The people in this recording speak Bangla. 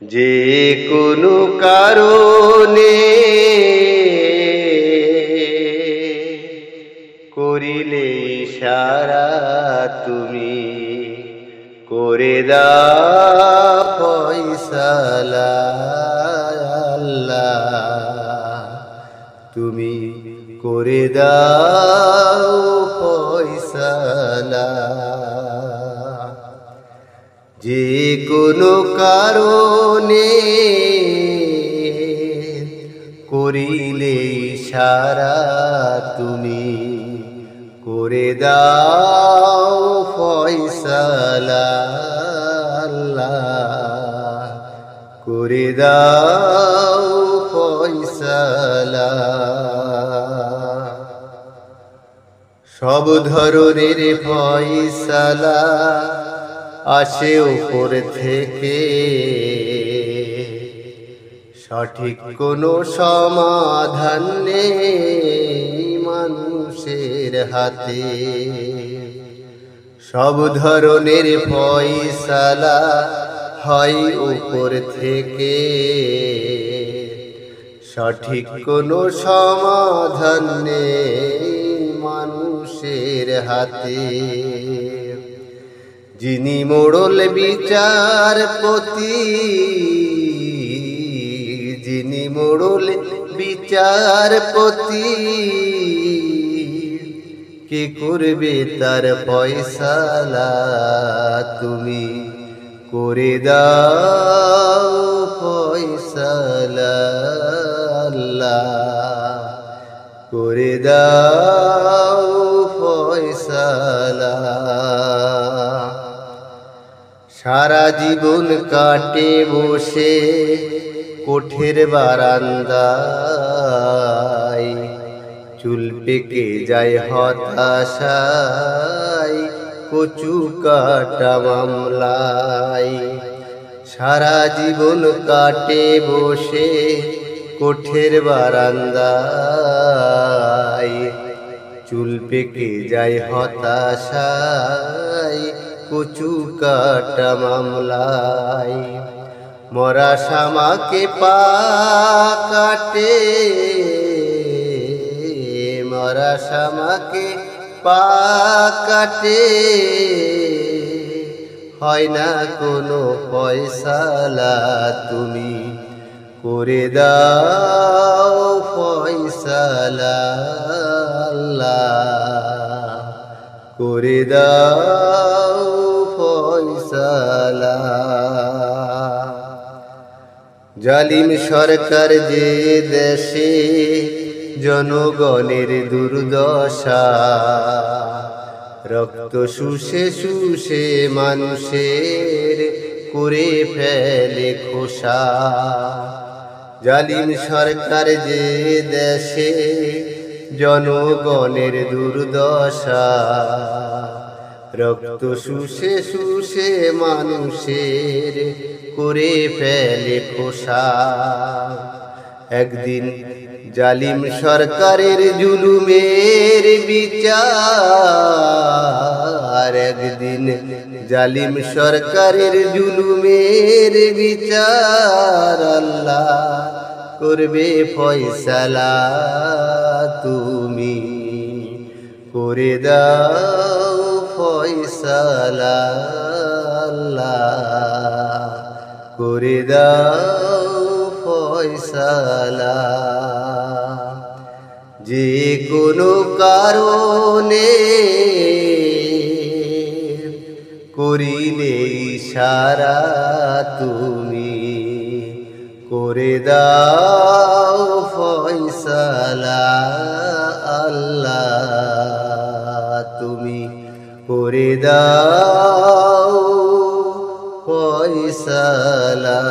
যে কোনো কারণে করিলে ইশারা তুমি করে দাও ফয়সালা আল্লাহ, তুমি করে দাও ফয়সালা। যে কোনো কারণে করিলে ইশারা তুমি করে দাও ফয়সালা আল্লাহ, করে দাও ফয়সালা। সব ধরনের ফয়সালা আসে উপর থেকে, সঠিক কোনো সমাধান নেই মানুষের হাতে। সব ধরনের ফয়সালা হয় উপর থেকে, সঠিক কোনো সমাধান নেই মানুষের হাতে। যিনি মোড়ল বিচারপতি, যিনি মোড়ল বিচারপতি, কে করবে তার ফয়সালা তুমি করে দাও ফয়সালা আল্লাহ, করে দাও ফয়সালা। সারা জীবন কাটে বসে কোঠের বারান্দায়, চুল পেকে যায় হতাশায় কচু কাটা মামলায়। সারা জীবন কাটে বসে কোঠের বারান্দায়, চুল পেকে যায় হতাশায় কচু কাটা মামলায়। মরা শামাকে পা কাটে, মরা শামাকে পা কাটে, হয় না কোনো ফয়সালা তুমি করে দাও ফয়সালা আল্লাহ, করে দাও ফয়সালা। জালিম সরকার যে দেশে জনগণের দুর্দশা, রক্ত শুষে শুষে মানুষের করে ফেলে খোসা। জালিম সরকার যে দেশে জনগণের দুর্দশা, রক্ত শুষে শুষে মানুষের করে ফেলে খোসা। একদিন জালিম সরকারের জুলুমের বিচার, একদিন জালিম সরকারের জুলুমের বিচার আল্লাহ করবে ফয়সালা তুমি করে দাও ফয়সালা আল্লাহ, করে দাও ফয়সালা। যে কোনো কারণে করিলে ইশারা তুমি করে দাও ফয়সালা আল্লাহ, তুমি করে দাও ফয়সালা।